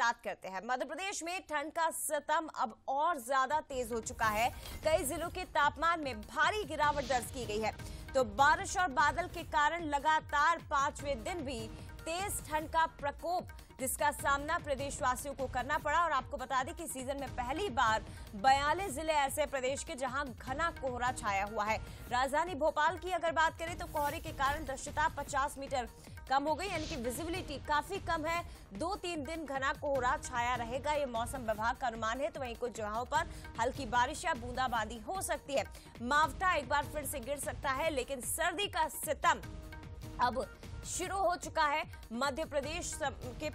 साथ करते हैं। मध्य प्रदेश में ठंड का सितम अब और ज्यादा तेज हो चुका है। कई जिलों के तापमान में भारी गिरावट दर्ज की गई है। तो बारिश और बादल के कारण लगातार 5वें दिन भी तेज ठंड का प्रकोप जिसका सामना प्रदेशवासियों को करना पड़ा। और आपको बता दें कि सीजन में पहली बार 42 जिले ऐसे प्रदेश के जहां घना कोहरा छाया हुआ है। राजधानी भोपाल की अगर बात करें तो कोहरे के कारण दृश्यता 50 मीटर कम हो गई, यानी कि विजिबिलिटी काफी कम है। 2-3 दिन घना कोहरा छाया रहेगा, ये मौसम विभाग का अनुमान है। तो वहीं कुछ जगहों पर हल्की बारिश या बूंदाबांदी हो सकती है। मावठा एक बार फिर से गिर सकता है, लेकिन सर्दी का सितम अब शुरू हो चुका है। मध्य प्रदेश के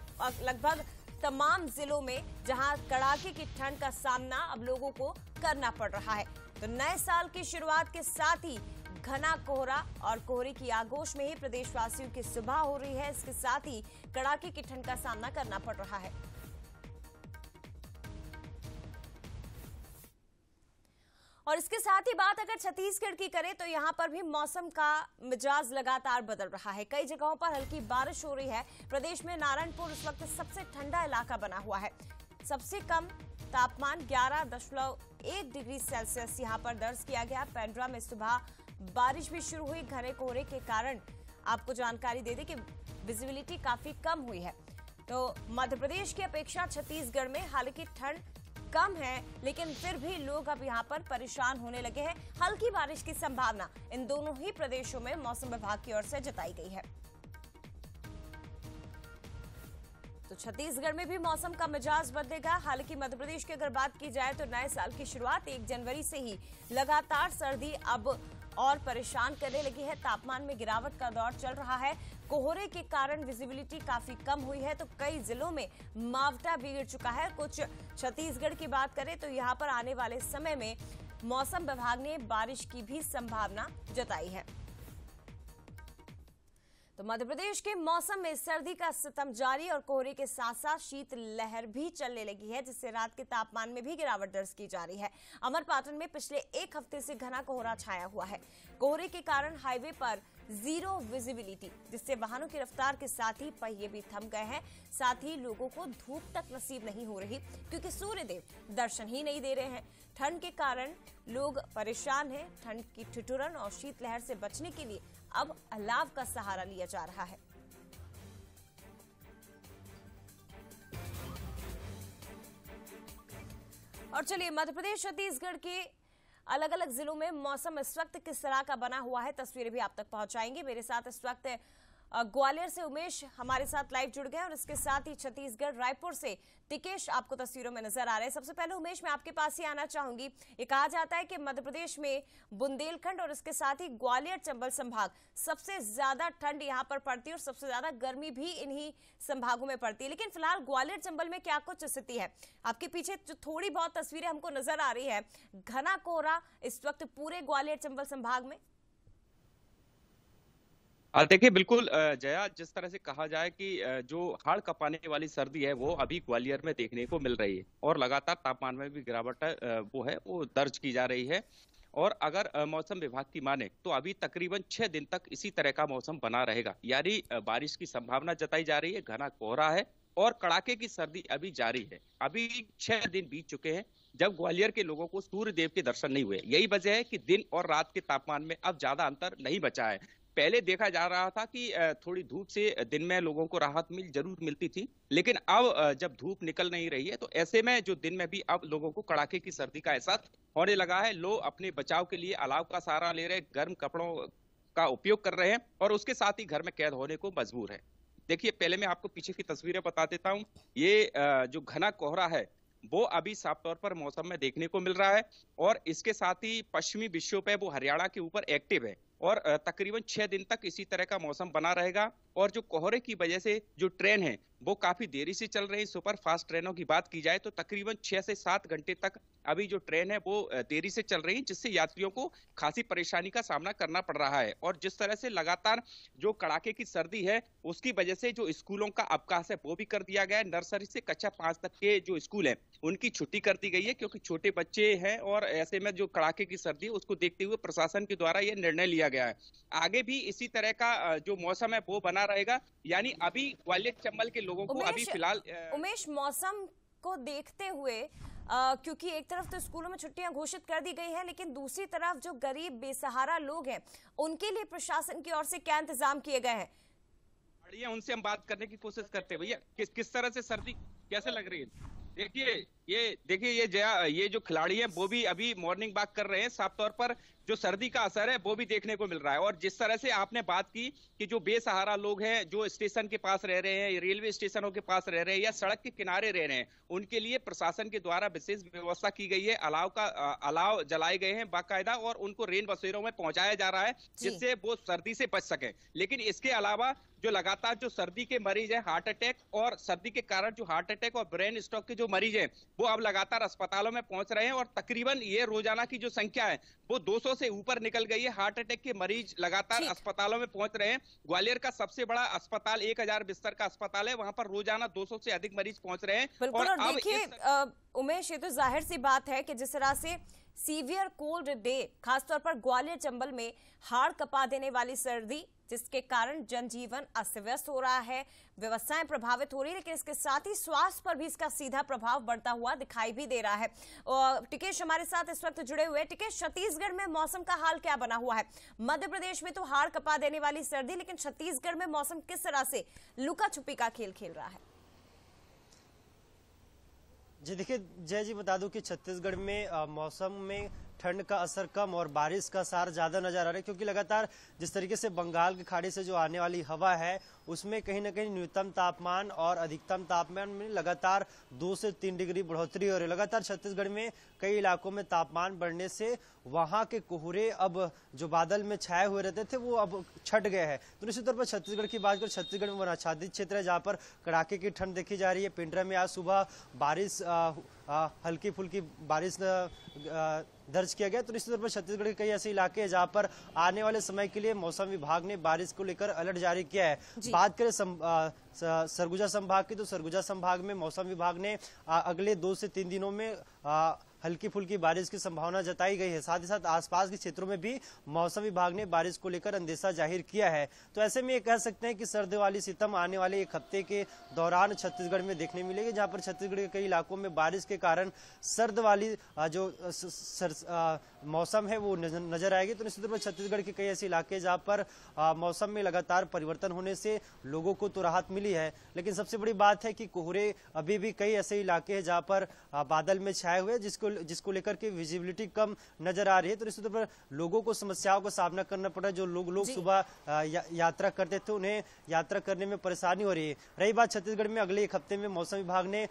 लगभग तमाम जिलों में जहां कड़ाके की ठंड का सामना अब लोगों को करना पड़ रहा है। तो नए साल की शुरुआत के साथ ही घना कोहरा और कोहरे की आगोश में ही प्रदेशवासियों की सुबह हो रही है। इसके साथ ही कड़ाके की ठंड का सामना करना पड़ रहा है। और इसके साथ ही बात अगर छत्तीसगढ़ की करें तो यहां पर भी मौसम का मिजाज लगातार बदल रहा है। कई जगहों पर हल्की बारिश हो रही है। प्रदेश में नारायणपुर इस वक्त सबसे ठंडा इलाका बना हुआ है। सबसे कम तापमान 11.1 डिग्री सेल्सियस यहां पर दर्ज किया गया। पेंड्रा में सुबह बारिश भी शुरू हुई। घने कोहरे के कारण आपको जानकारी दे दें कि विजिबिलिटी काफी कम हुई है। तो मध्य प्रदेश की अपेक्षा छत्तीसगढ़ में हालांकि ठंड कम है, लेकिन फिर भी लोग अब यहां पर परेशान होने लगे हैं। हल्की बारिश की संभावना इन दोनों ही प्रदेशों में मौसम विभाग की ओर से जताई गई है। तो छत्तीसगढ़ में भी मौसम का मिजाज बदलेगा। हालांकि मध्य प्रदेश की अगर बात की जाए तो नए साल की शुरुआत 1 जनवरी से ही लगातार सर्दी अब और परेशान करने लगी है। तापमान में गिरावट का दौर चल रहा है। कोहरे के कारण विजिबिलिटी काफी कम हुई है। तो कई जिलों में मावठा भी गिर चुका है। कुछ छत्तीसगढ़ की बात करें तो यहां पर आने वाले समय में मौसम विभाग ने बारिश की भी संभावना जताई है। तो मध्य प्रदेश के मौसम में सर्दी का सितम जारी और कोहरे के साथ साथ शीत लहर भी चलने लगी है, जिससे रात के तापमान में भी गिरावट दर्ज की जा रही है। अमरपाटन में पिछले 1 हफ्ते से घना कोहरा छाया हुआ है। कोहरे के कारण हाईवे पर जीरो विजिबिलिटी, जिससे वाहनों की रफ्तार के साथ ही पहिए भी थम गए हैं। साथ ही लोगों को धूप तक नसीब नहीं हो रही, क्योंकि सूर्यदेव दर्शन ही नहीं दे रहे हैं। ठंड के कारण लोग परेशान हैं। ठंड की ठिठुरन और शीतलहर से बचने के लिए अब अलाव का सहारा लिया जा रहा है। और चलिए मध्य प्रदेश छत्तीसगढ़ के अलग अलग जिलों में मौसम इस वक्त किस तरह का बना हुआ है, तस्वीरें भी आप तक पहुंचाएंगे। मेरे साथ इस वक्त ग्वालियर से उमेश हमारे साथ लाइव जुड़ गए और इसके साथ ही छत्तीसगढ़ रायपुर से टिकेश आपको तस्वीरों में नजर आ रहे हैं। सबसे पहले उमेश, मैं आपके पास ही आना चाहूंगी। ये कहा जाता है कि मध्य प्रदेश में बुंदेलखंड और इसके साथ ही ग्वालियर चंबल संभाग सबसे ज्यादा ठंड यहाँ पर पड़ती है और सबसे ज्यादा गर्मी भी इन्हीं संभागों में पड़ती है। लेकिन फिलहाल ग्वालियर चंबल में क्या कुछ स्थिति है? आपके पीछे जो थोड़ी बहुत तस्वीरें हमको नजर आ रही है, घना कोहरा इस वक्त पूरे ग्वालियर चंबल संभाग में। देखिए बिल्कुल जया, जिस तरह से कहा जाए कि जो हाड़ कपाने वाली सर्दी है वो अभी ग्वालियर में देखने को मिल रही है और लगातार तापमान में भी गिरावट वो दर्ज की जा रही है। और अगर मौसम विभाग की माने तो अभी तकरीबन 6 दिन तक इसी तरह का मौसम बना रहेगा, यानी बारिश की संभावना जताई जा रही है। घना कोहरा है और कड़ाके की सर्दी अभी जारी है। अभी 6 दिन बीत चुके हैं जब ग्वालियर के लोगों को सूर्य देव के दर्शन नहीं हुए। यही वजह है कि दिन और रात के तापमान में अब ज्यादा अंतर नहीं बचा है। पहले देखा जा रहा था कि थोड़ी धूप से दिन में लोगों को राहत जरूर मिलती थी, लेकिन अब जब धूप निकल नहीं रही है तो ऐसे में जो दिन में भी अब लोगों को कड़ाके की सर्दी का एहसास होने लगा है। लोग अपने बचाव के लिए अलाव का सहारा ले रहे, गर्म कपड़ों का उपयोग कर रहे हैं और उसके साथ ही घर में कैद होने को मजबूर है। देखिए, पहले मैं आपको पीछे की तस्वीरें बता देता हूँ। ये जो घना कोहरा है वो अभी साफ तौर पर मौसम में देखने को मिल रहा है और इसके साथ ही पश्चिमी विक्षोभ है वो हरियाणा के ऊपर एक्टिव है और तकरीबन 6 दिन तक इसी तरह का मौसम बना रहेगा। और जो कोहरे की वजह से जो ट्रेन है वो काफी देरी से चल रही है। सुपर फास्ट ट्रेनों की बात की जाए तो तकरीबन 6 से 7 घंटे तक अभी जो ट्रेन है वो देरी से चल रही है, जिससे यात्रियों को खासी परेशानी का सामना करना पड़ रहा है। और जिस तरह से लगातार जो कड़ाके की सर्दी है उसकी वजह से जो स्कूलों का अवकाश है वो भी कर दिया गया है। नर्सरी से कक्षा 5 तक के जो स्कूल है उनकी छुट्टी कर दी गई है, क्योंकि छोटे बच्चे हैं और ऐसे में जो कड़ाके की सर्दी है उसको देखते हुए प्रशासन के द्वारा यह निर्णय लिया गया है। आगे भी इसी तरह का जो मौसम है वो बना रहेगा, यानी अभी ग्वालियर चंबल के लोगों को अभी फिलहाल उमेश, मौसम को देखते हुए क्योंकि एक तरफ तो स्कूलों में छुट्टियां घोषित कर दी गई है, लेकिन दूसरी तरफ जो गरीब बेसहारा लोग हैं उनके लिए प्रशासन की ओर से क्या इंतजाम किए गए हैं? उनसे हम बात करने की कोशिश करते हैं। भैया किस तरह से सर्दी कैसे लग रही है? देखिए ये जो खिलाड़ी हैं वो भी अभी मॉर्निंग वॉक कर रहे हैं। साफ तौर पर जो सर्दी का असर है वो भी देखने को मिल रहा है। और जिस तरह से आपने बात की कि जो बेसहारा लोग हैं, जो स्टेशन के पास रह रहे हैं, रेलवे स्टेशनों के पास रह रहे हैं या सड़क के किनारे रह रहे हैं, उनके लिए प्रशासन के द्वारा विशेष व्यवस्था की गई है। अलाव जलाए गए हैं बाकायदा और उनको रेन बसेरों में पहुंचाया जा रहा है जिससे वो सर्दी से बच सके। लेकिन इसके अलावा जो लगातार जो सर्दी के मरीज हैं, हार्ट अटैक और सर्दी के कारण जो हार्ट अटैक और ब्रेन स्ट्रोक के जो मरीज हैं वो अब लगातार अस्पतालों में पहुंच रहे हैं और तकरीबन ये रोजाना की जो संख्या है वो 200 से ऊपर निकल गई है। हार्ट अटैक के मरीज लगातार अस्पतालों में पहुंच रहे हैं। ग्वालियर का सबसे बड़ा अस्पताल 1000 बिस्तर का अस्पताल है, वहां पर रोजाना 200 से अधिक मरीज पहुंच रहे हैं। और देखिए उमेश, ये तो जाहिर सी बात है कि जिस तरह से सीवियर कोल्ड डे खासतौर पर ग्वालियर चंबल में हाड़ कपा देने वाली सर्दी, जिसके कारण जनजीवन अस्त व्यस्त हो रहा है, व्यवस्थाएं प्रभावित हो रही है, लेकिन इसके साथ ही स्वास्थ्य पर भी इसका सीधा प्रभाव बढ़ता हुआ दिखाई भी दे रहा है। और टिकेश हमारे साथ इस वक्त जुड़े हुए। टिकेश, छत्तीसगढ़ में मौसम का हाल क्या बना हुआ है? मध्य प्रदेश में तो हाड़ कपा देने वाली सर्दी, लेकिन छत्तीसगढ़ में मौसम किस तरह से लुका छुपी का खेल खेल रहा है? जी देखिए जय जी, बता दूं कि छत्तीसगढ़ में मौसम में ठंड का असर कम और बारिश का असर ज्यादा नजर आ रहा है, क्योंकि लगातार जिस तरीके से बंगाल की खाड़ी से जो आने वाली हवा है उसमें कहीं ना कहीं न्यूनतम तापमान और अधिकतम तापमान में लगातार 2 से 3 डिग्री बढ़ोतरी हो रही है। लगातार छत्तीसगढ़ में कई इलाकों में तापमान बढ़ने से वहां के कोहरे अब जो बादल में छाए हुए रहते थे वो अब छट गए हैं। तो निश्चित तौर पर छत्तीसगढ़ की बात करें, छत्तीसगढ़ में वनाच्छादित क्षेत्र है जहाँ पर कड़ाके की ठंड देखी जा रही है। पेंड्रा में आज सुबह बारिश हल्की फुल्की बारिश दर्ज किया गया। तो निश्चित तौर पर छत्तीसगढ़ के कई ऐसे इलाके हैं जहां पर आने वाले समय के लिए मौसम विभाग ने बारिश को लेकर अलर्ट जारी किया है। बात करें सरगुजा संभाग की, तो सरगुजा संभाग में मौसम विभाग ने अगले 2 से 3 दिनों में हल्की फुल्की बारिश की संभावना जताई गई है। साथ ही साथ आसपास के क्षेत्रों में भी मौसम विभाग ने बारिश को लेकर अंदेशा जाहिर किया है। तो ऐसे में ये कह सकते हैं कि सर्द वाली सितम आने वाले एक हफ्ते के दौरान छत्तीसगढ़ में देखने मिलेगी, जहां पर छत्तीसगढ़ के कई इलाकों में बारिश के कारण सर्द वाली जो मौसम है वो नजर आएगी। तो निश्चित रूप से छत्तीसगढ़ के कई ऐसे इलाके जहां पर मौसम में लगातार परिवर्तन होने से लोगों को तो राहत मिली है, लेकिन सबसे बड़ी बात है कि कोहरे अभी भी कई ऐसे इलाके हैं जहां पर बादल में छाए हुए जिसको लेकर के विजिबिलिटी कम नजर आ रही है। तो निश्चित रूप से लोगों को समस्याओं का सामना करना पड़ रहा है। जो लोग सुबह यात्रा करते थे उन्हें यात्रा करने में परेशानी हो रही है। रही बात छत्तीसगढ़ में अगले एक हफ्ते में मौसम विभाग ने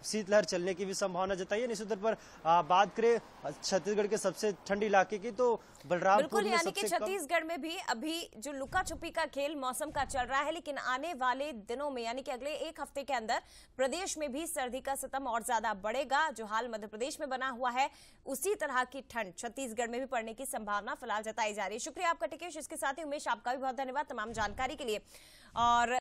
शीतलहर चलने की भी संभावना जताई है। निश्चित तौर पर बात करें छत्तीसगढ़ के सबसे ठंडी इलाके की, तो बलरामपुर में यानी कि छत्तीसगढ़ में भी अभी जो लुका छुपी का खेल मौसम का चल रहा है, लेकिन आने वाले दिनों में यानी कि अगले एक हफ्ते के अंदर प्रदेश में भी सर्दी का सितम और ज्यादा बढ़ेगा। जो हाल मध्य प्रदेश में बना हुआ है उसी तरह की ठंड छत्तीसगढ़ में भी पड़ने की संभावना फिलहाल जताई जा रही है। शुक्रिया आपका टिकेश। इसके साथ ही उमेश, आपका भी बहुत धन्यवाद तमाम जानकारी के लिए। और